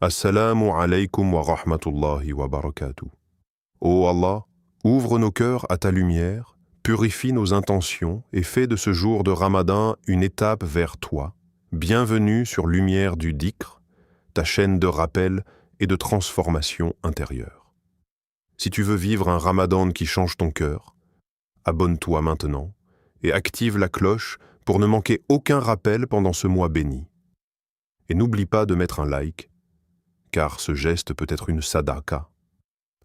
Assalamu alaykum wa rahmatullahi wa barakatuh. Ô Allah, ouvre nos cœurs à ta lumière, purifie nos intentions et fais de ce jour de Ramadan une étape vers toi. Bienvenue sur Lumière du Dhikr, ta chaîne de rappel et de transformation intérieure. Si tu veux vivre un Ramadan qui change ton cœur, abonne-toi maintenant et active la cloche pour ne manquer aucun rappel pendant ce mois béni. Et n'oublie pas de mettre un like, car ce geste peut être une sadaqa,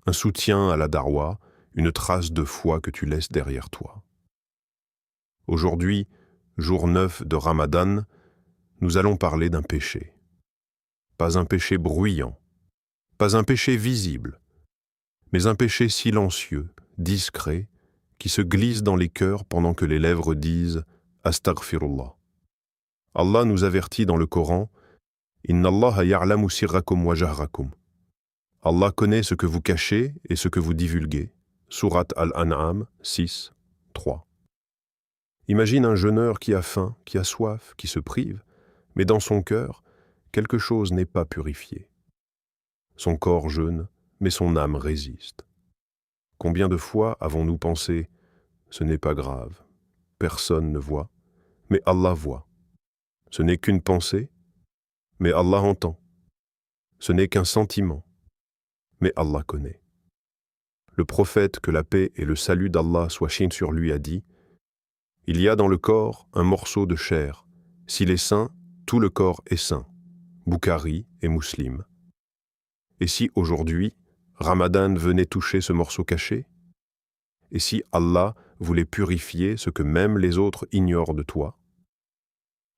un soutien à la darwa, une trace de foi que tu laisses derrière toi. Aujourd'hui, jour 9 de Ramadan, nous allons parler d'un péché. Pas un péché bruyant, pas un péché visible, mais un péché silencieux, discret, qui se glisse dans les cœurs pendant que les lèvres disent « Astaghfirullah ». Allah nous avertit dans le Coran « Inna Allah ya'lamu sirrakum wa jahrakum ». Allah connaît ce que vous cachez et ce que vous divulguez. Sourate Al-An'am 6, 3. Imagine un jeûneur qui a faim, qui a soif, qui se prive, mais dans son cœur, quelque chose n'est pas purifié. Son corps jeûne, mais son âme résiste. Combien de fois avons-nous pensé « ce n'est pas grave, personne ne voit, mais Allah voit. Ce n'est qu'une pensée, mais Allah entend. Ce n'est qu'un sentiment, mais Allah connaît. » Le prophète, que la paix et le salut d'Allah soient sur lui, a dit « Il y a dans le corps un morceau de chair. S'il est sain, tout le corps est sain. » Bukhari et Muslim. Et si aujourd'hui, Ramadan venait toucher ce morceau caché? Et si Allah voulait purifier ce que même les autres ignorent de toi?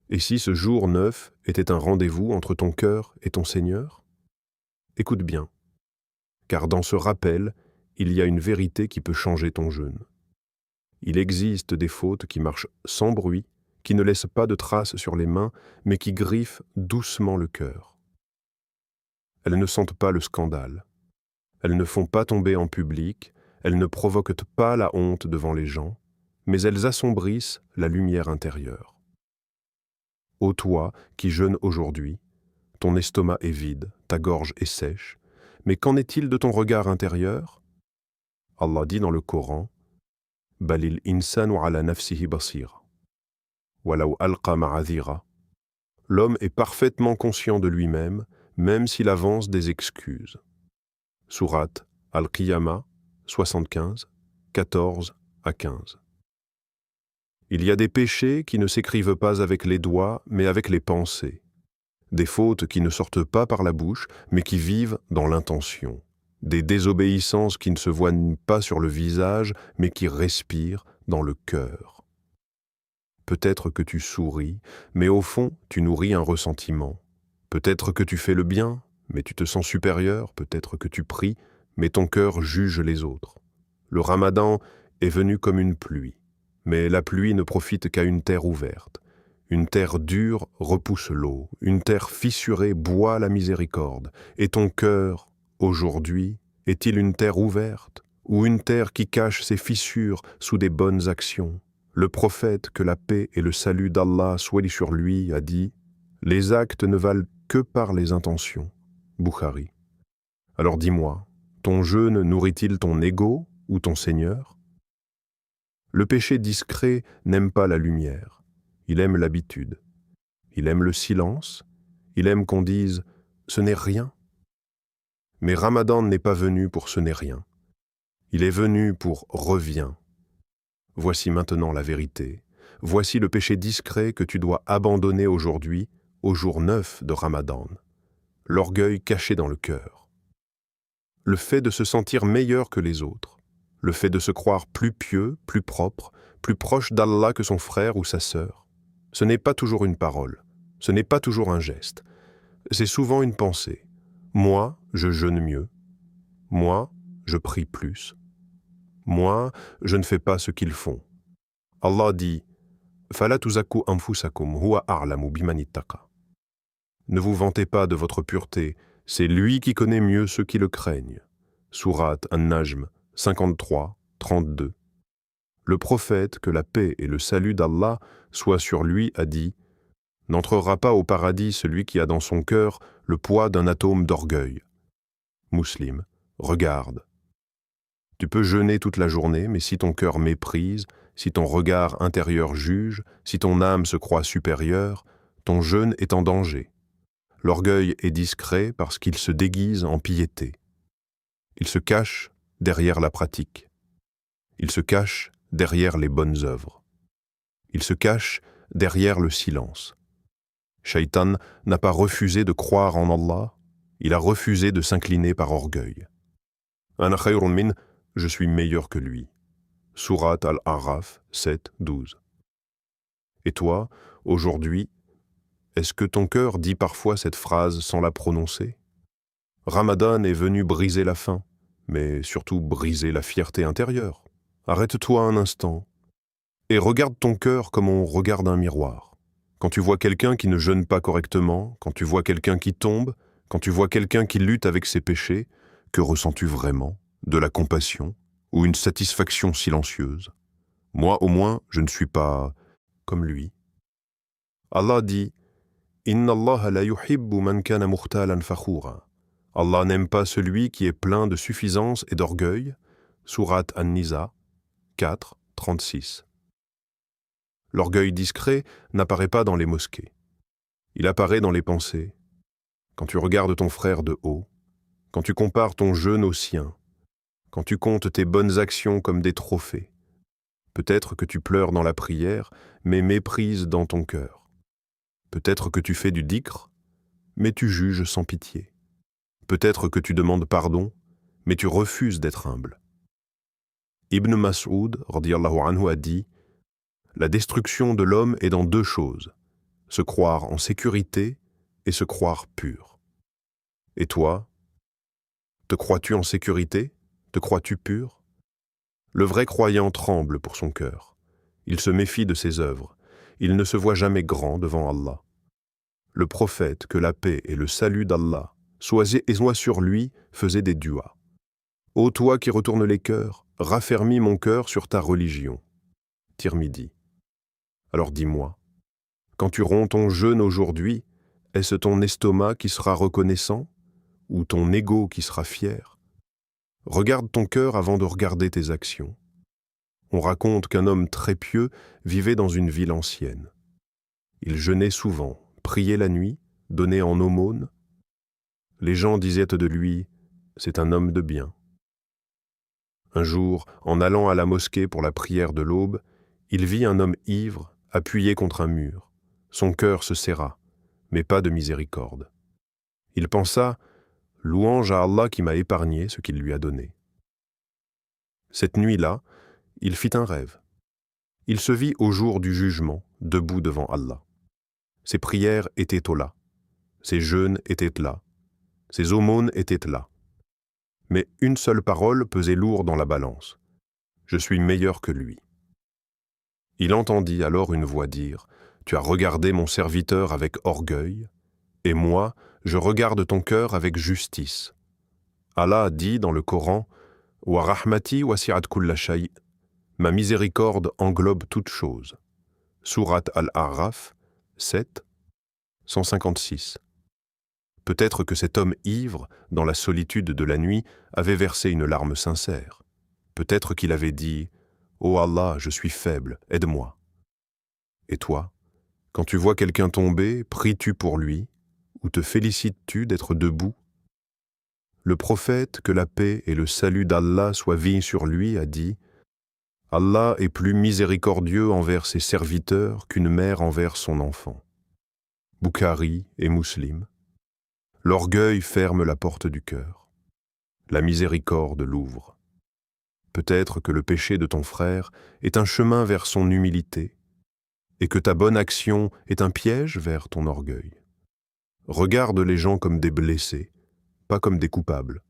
Et si ce jour 9 était un rendez-vous entre ton cœur et ton Seigneur? Écoute bien, car dans ce rappel, il y a une vérité qui peut changer ton jeûne. Il existe des fautes qui marchent sans bruit, qui ne laissent pas de traces sur les mains, mais qui griffent doucement le cœur. Elles ne sentent pas le scandale. Elles ne font pas tomber en public, elles ne provoquent pas la honte devant les gens, mais elles assombrissent la lumière intérieure. Ô toi qui jeûnes aujourd'hui, ton estomac est vide, ta gorge est sèche, mais qu'en est-il de ton regard intérieur? Allah dit dans le Coran « Balil insanu ala nafsihi basira, walaw alqa ma'adhira » L'homme est parfaitement conscient de lui-même, même s'il avance des excuses. Sourate Al-Qiyamah 75, 14 à 15. Il y a des péchés qui ne s'écrivent pas avec les doigts, mais avec les pensées. Des fautes qui ne sortent pas par la bouche, mais qui vivent dans l'intention. Des désobéissances qui ne se voient pas sur le visage, mais qui respirent dans le cœur. Peut-être que tu souris, mais au fond, tu nourris un ressentiment. Peut-être que tu fais le bien, mais tu te sens supérieur. Peut-être que tu pries, mais ton cœur juge les autres. Le Ramadan est venu comme une pluie, mais la pluie ne profite qu'à une terre ouverte. Une terre dure repousse l'eau, une terre fissurée boit la miséricorde. Et ton cœur, aujourd'hui, est-il une terre ouverte, ou une terre qui cache ses fissures sous des bonnes actions? Le prophète, que la paix et le salut d'Allah soient sur lui, a dit « Les actes ne valent que par les intentions. » Bukhari. Alors dis-moi, ton jeûne nourrit-il ton ego ou ton Seigneur? Le péché discret n'aime pas la lumière. Il aime l'habitude. Il aime le silence. Il aime qu'on dise « ce n'est rien ». Mais Ramadan n'est pas venu pour « ce n'est rien ». Il est venu pour « reviens ». Voici maintenant la vérité. Voici le péché discret que tu dois abandonner aujourd'hui, au jour 9 de Ramadan. L'orgueil caché dans le cœur. Le fait de se sentir meilleur que les autres. Le fait de se croire plus pieux, plus propre, plus proche d'Allah que son frère ou sa sœur. Ce n'est pas toujours une parole. Ce n'est pas toujours un geste. C'est souvent une pensée. Moi, je jeûne mieux. Moi, je prie plus. Moi, je ne fais pas ce qu'ils font. Allah dit « Fala tuzaku anfusakum huwa a'lamu biman ittaqa » Ne vous vantez pas de votre pureté, c'est lui qui connaît mieux ceux qui le craignent. Sourate An-Najm 53, 32. Le prophète, que la paix et le salut d'Allah soient sur lui, a dit N'entrera pas au paradis celui qui a dans son cœur le poids d'un atome d'orgueil. Muslim, regarde. Tu peux jeûner toute la journée, mais si ton cœur méprise, si ton regard intérieur juge, si ton âme se croit supérieure, ton jeûne est en danger. L'orgueil est discret parce qu'il se déguise en piété. Il se cache derrière la pratique. Il se cache derrière les bonnes œuvres. Il se cache derrière le silence. Shaitan n'a pas refusé de croire en Allah, il a refusé de s'incliner par orgueil. Ana khayrun min, je suis meilleur que lui. Surat Al-A'raf 7, 12. Et toi, aujourd'hui, est-ce que ton cœur dit parfois cette phrase sans la prononcer? Ramadan est venu briser la faim, mais surtout briser la fierté intérieure. Arrête-toi un instant et regarde ton cœur comme on regarde un miroir. Quand tu vois quelqu'un qui ne jeûne pas correctement, quand tu vois quelqu'un qui tombe, quand tu vois quelqu'un qui lutte avec ses péchés, que ressens-tu vraiment? De la compassion ou une satisfaction silencieuse? Moi, au moins, je ne suis pas comme lui. Allah dit « Inna Allah la yuhibbu man kana mukhtalan fakhura » Allah n'aime pas celui qui est plein de suffisance et d'orgueil. Surat An-Nisa 4, 36. L'orgueil discret n'apparaît pas dans les mosquées. Il apparaît dans les pensées. Quand tu regardes ton frère de haut, quand tu compares ton jeûne au sien, quand tu comptes tes bonnes actions comme des trophées. Peut-être que tu pleures dans la prière, mais méprises dans ton cœur. Peut-être que tu fais du dhikr, mais tu juges sans pitié. Peut-être que tu demandes pardon, mais tu refuses d'être humble. Ibn Mas'ud, radiyallahu anhu, a dit « La destruction de l'homme est dans deux choses, se croire en sécurité et se croire pur. » Et toi, te crois-tu en sécurité? Te crois-tu pur? Le vrai croyant tremble pour son cœur. Il se méfie de ses œuvres. Il ne se voit jamais grand devant Allah. Le prophète, que la paix et le salut d'Allah soient sur lui, faisait des duas. Ô toi qui retournes les cœurs, raffermis mon cœur sur ta religion. Tirmidhi. Alors dis-moi, quand tu romps ton jeûne aujourd'hui, est-ce ton estomac qui sera reconnaissant ou ton ego qui sera fier? Regarde ton cœur avant de regarder tes actions. On raconte qu'un homme très pieux vivait dans une ville ancienne. Il jeûnait souvent, priait la nuit, donnait en aumône. Les gens disaient de lui « c'est un homme de bien ». Un jour, en allant à la mosquée pour la prière de l'aube, il vit un homme ivre appuyé contre un mur. Son cœur se serra, mais pas de miséricorde. Il pensa « louange à Allah qui m'a épargné ce qu'il lui a donné ». Cette nuit-là, il fit un rêve. Il se vit au jour du jugement, debout devant Allah. Ses prières étaient là, ses jeûnes étaient là, ses aumônes étaient là. Mais une seule parole pesait lourd dans la balance. « Je suis meilleur que lui ». Il entendit alors une voix dire « Tu as regardé mon serviteur avec orgueil, et moi, je regarde ton cœur avec justice. » Allah dit dans le Coran « Wa rahmati wasi'at kulla shay » Ma miséricorde englobe toute chose. Surat Al-A'raf 7, 156. Peut-être que cet homme ivre, dans la solitude de la nuit, avait versé une larme sincère. Peut-être qu'il avait dit « Ô Allah, je suis faible, aide-moi ». Et toi, quand tu vois quelqu'un tomber, pries-tu pour lui ou te félicites-tu d'être debout? Le prophète, que la paix et le salut d'Allah soient veillés sur lui, a dit « Allah est plus miséricordieux envers ses serviteurs qu'une mère envers son enfant. » Bukhari et Muslim. L'orgueil ferme la porte du cœur. La miséricorde l'ouvre. Peut-être que le péché de ton frère est un chemin vers son humilité et que ta bonne action est un piège vers ton orgueil. Regarde les gens comme des blessés, pas comme des coupables.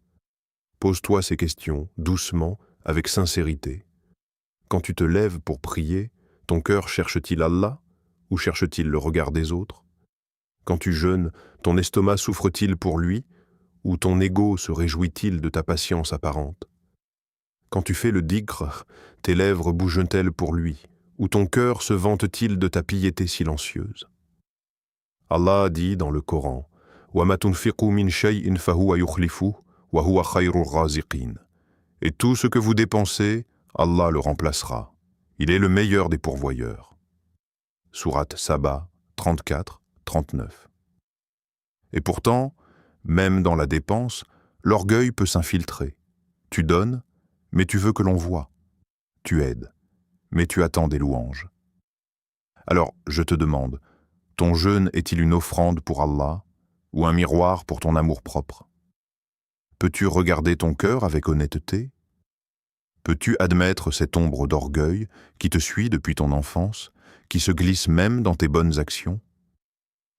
Pose-toi ces questions doucement, avec sincérité. Quand tu te lèves pour prier, ton cœur cherche-t-il Allah ou cherche-t-il le regard des autres? Quand tu jeûnes, ton estomac souffre-t-il pour lui ou ton ego se réjouit-il de ta patience apparente? Quand tu fais le dhikr, tes lèvres bougent-elles pour lui ou ton cœur se vante-t-il de ta piété silencieuse? Allah dit dans le Coran, وَمَا تُنْفِقُوا مِنْ شَيْءٍ فَهُوَ يُخْلِفُهُ وَهُوَ خَيْرُ الرَّازِقِينَ. Et tout ce que vous dépensez, Allah le remplacera. Il est le meilleur des pourvoyeurs. Sourate Saba 34-39. Et pourtant, même dans la dépense, l'orgueil peut s'infiltrer. Tu donnes, mais tu veux que l'on voie. Tu aides, mais tu attends des louanges. Alors, je te demande, ton jeûne est-il une offrande pour Allah ou un miroir pour ton amour-propre? Peux-tu regarder ton cœur avec honnêteté? Peux-tu admettre cette ombre d'orgueil qui te suit depuis ton enfance, qui se glisse même dans tes bonnes actions?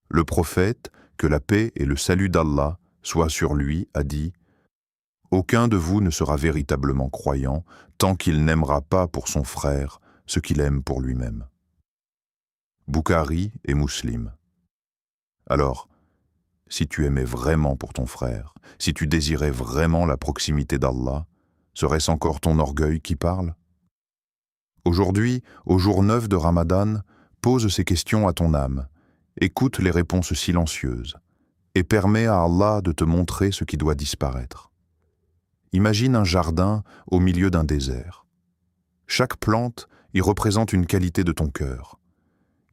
Le prophète, que la paix et le salut d'Allah soient sur lui, a dit « Aucun de vous ne sera véritablement croyant tant qu'il n'aimera pas pour son frère ce qu'il aime pour lui-même. » Bukhari et Muslim. Alors, si tu aimais vraiment pour ton frère, si tu désirais vraiment la proximité d'Allah, serait-ce encore ton orgueil qui parle? Aujourd'hui, au jour 9 de Ramadan, pose ces questions à ton âme, écoute les réponses silencieuses et permets à Allah de te montrer ce qui doit disparaître. Imagine un jardin au milieu d'un désert. Chaque plante y représente une qualité de ton cœur.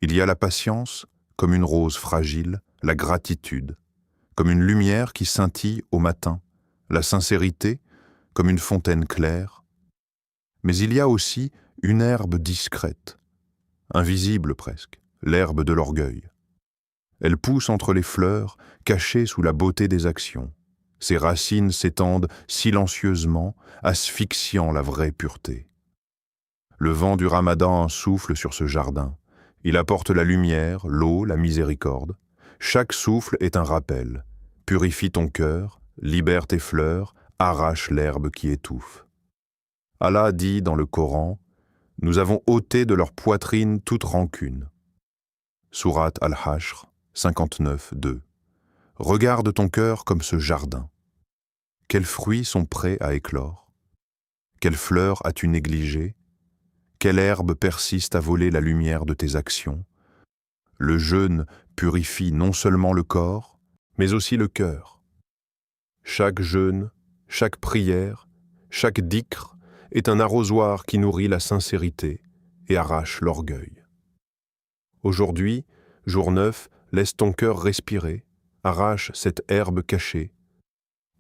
Il y a la patience, comme une rose fragile, la gratitude, comme une lumière qui scintille au matin, la sincérité, comme une fontaine claire. Mais il y a aussi une herbe discrète, invisible presque, l'herbe de l'orgueil. Elle pousse entre les fleurs, cachée sous la beauté des actions. Ses racines s'étendent silencieusement, asphyxiant la vraie pureté. Le vent du Ramadan souffle sur ce jardin. Il apporte la lumière, l'eau, la miséricorde. Chaque souffle est un rappel. Purifie ton cœur, libère tes fleurs, arrache l'herbe qui étouffe. Allah dit dans le Coran, « Nous avons ôté de leur poitrine toute rancune. » Sourate Al-Hashr 59-2. Regarde ton cœur comme ce jardin. Quels fruits sont prêts à éclore? Quelles fleurs as-tu négligées? Quelle herbe persiste à voler la lumière de tes actions? Le jeûne purifie non seulement le corps, mais aussi le cœur. Chaque jeûne, chaque prière, chaque dhikr est un arrosoir qui nourrit la sincérité et arrache l'orgueil. Aujourd'hui, jour 9, laisse ton cœur respirer, arrache cette herbe cachée.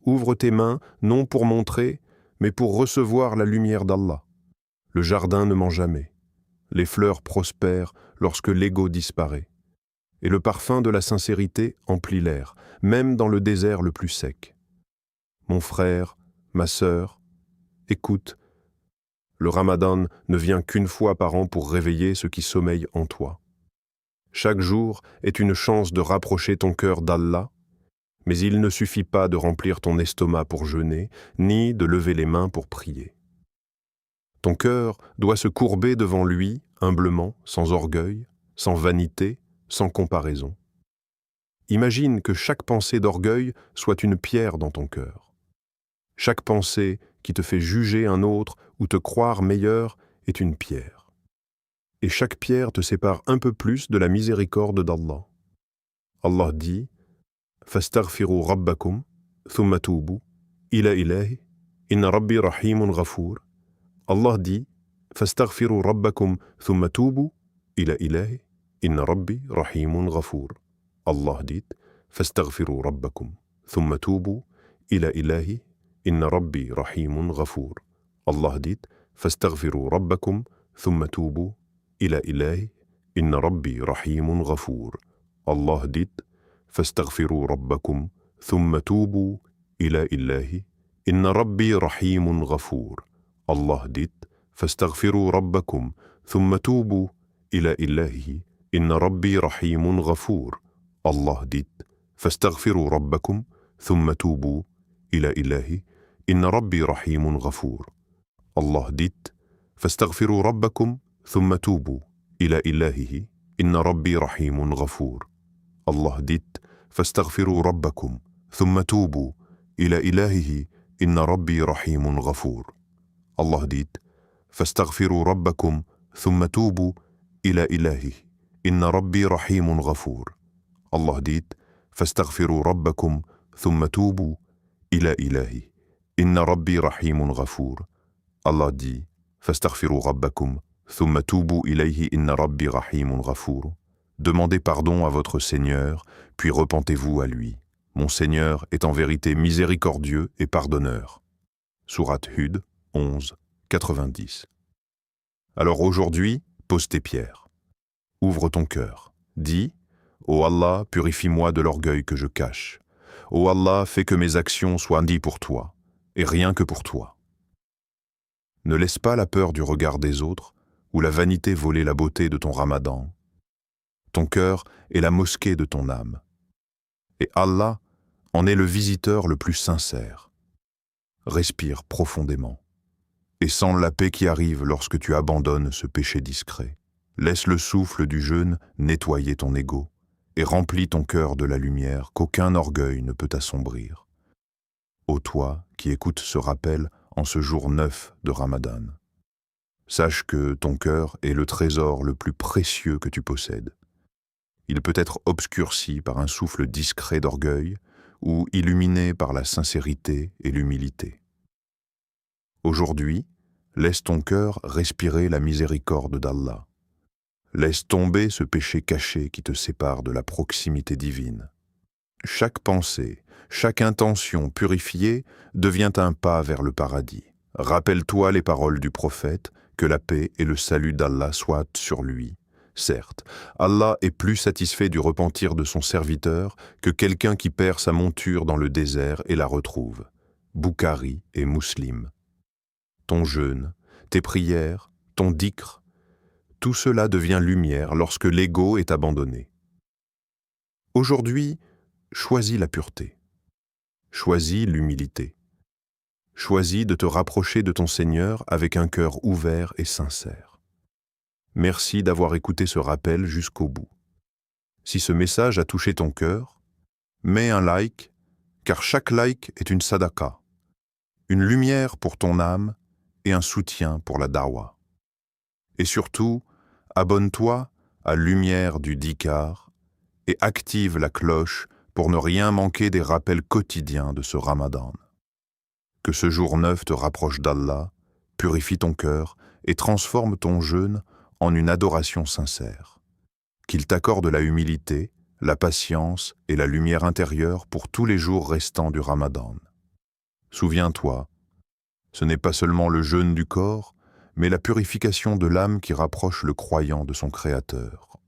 Ouvre tes mains non pour montrer, mais pour recevoir la lumière d'Allah. Le jardin ne ment jamais. Les fleurs prospèrent lorsque l'ego disparaît. Et le parfum de la sincérité emplit l'air, même dans le désert le plus sec. Mon frère, ma sœur, écoute. Le Ramadan ne vient qu'une fois par an pour réveiller ce qui sommeille en toi. Chaque jour est une chance de rapprocher ton cœur d'Allah, mais il ne suffit pas de remplir ton estomac pour jeûner, ni de lever les mains pour prier. Ton cœur doit se courber devant lui, humblement, sans orgueil, sans vanité, sans comparaison. Imagine que chaque pensée d'orgueil soit une pierre dans ton cœur. Chaque pensée qui te fait juger un autre ou te croire meilleur est une pierre. Et chaque pierre te sépare un peu plus de la miséricorde d'Allah. Allah dit « Fastaghfiru rabbakum, thumma tubu, ila ilahi, inna rabbi rahimun ghafour » Allah dit « Fastaghfiru rabbakum thumma tubu ila ilahi inna rabbi rahimun ghafour » Allah dit « Fastaghfiru rabbakum thumma tubu ila ilahi inna rabbi rahimun ghafour » Allah dit « Fastaghfiru rabbakum thumma tubu ila ilahi inna rabbi rahimun ghafour » Allah dit « Fastaghfiru rabbakum thumma tubu ila ilahi inna rabbi rahimun ghafour » Allah dit « Fastaghfiru rabbakum thumma tubu ila ilahi inna rabbi rahimun ghafour » Allah dit « Fastaghfiru rabbakum thumma tubu ila ilahi inna rabbi rahimun ghafour » Allah dit « Fastaghfiru rabbakum thumma tubu ila ilahi inna rabbi rahimun ghafour » Allah dit « Fastaghfiru rabbakum thumma tubu ila ilahi inna rabbi rahimun ghafour » Allah dit « Fastaghfiru rabbakum thumma tubu ila ilahi inna rabbi rahimun ghafour » Allah dit « Fastaghfiru rabbakum thumma tubu ila ilahi. Inna rabbi rahimun ghafour » Allah dit « Fastaghfiru rabbakum thumma tubu ilayhi inna rabbi rahimun ghafour » Demandez pardon à votre Seigneur, puis repentez-vous à lui. Mon Seigneur est en vérité miséricordieux et pardonneur. Sourate Hud 11, 90. Alors aujourd'hui, pose tes pierres. Ouvre ton cœur. Dis, ô Allah, purifie-moi de l'orgueil que je cache. Ô Allah, fais que mes actions soient dites pour toi, et rien que pour toi. Ne laisse pas la peur du regard des autres, ou la vanité voler la beauté de ton ramadan. Ton cœur est la mosquée de ton âme. Et Allah en est le visiteur le plus sincère. Respire profondément. Et sens la paix qui arrive lorsque tu abandonnes ce péché discret. Laisse le souffle du jeûne nettoyer ton ego et remplis ton cœur de la lumière qu'aucun orgueil ne peut assombrir. Ô toi qui écoutes ce rappel en ce jour 9 de Ramadan, sache que ton cœur est le trésor le plus précieux que tu possèdes. Il peut être obscurci par un souffle discret d'orgueil ou illuminé par la sincérité et l'humilité. Aujourd'hui, laisse ton cœur respirer la miséricorde d'Allah. Laisse tomber ce péché caché qui te sépare de la proximité divine. Chaque pensée, chaque intention purifiée devient un pas vers le paradis. Rappelle-toi les paroles du prophète, que la paix et le salut d'Allah soient sur lui. Certes, Allah est plus satisfait du repentir de son serviteur que quelqu'un qui perd sa monture dans le désert et la retrouve. Boukhari et Muslim. Ton jeûne, tes prières, ton dhikr, tout cela devient lumière lorsque l'ego est abandonné. Aujourd'hui, choisis la pureté. Choisis l'humilité. Choisis de te rapprocher de ton Seigneur avec un cœur ouvert et sincère. Merci d'avoir écouté ce rappel jusqu'au bout. Si ce message a touché ton cœur, mets un like, car chaque like est une sadaqa, une lumière pour ton âme et un soutien pour la dawa. Et surtout, abonne-toi à Lumière du Dhikar et active la cloche pour ne rien manquer des rappels quotidiens de ce Ramadan. Que ce jour 9 te rapproche d'Allah, purifie ton cœur et transforme ton jeûne en une adoration sincère. Qu'il t'accorde la humilité, la patience et la lumière intérieure pour tous les jours restants du Ramadan. Souviens-toi, ce n'est pas seulement le jeûne du corps, mais la purification de l'âme qui rapproche le croyant de son Créateur.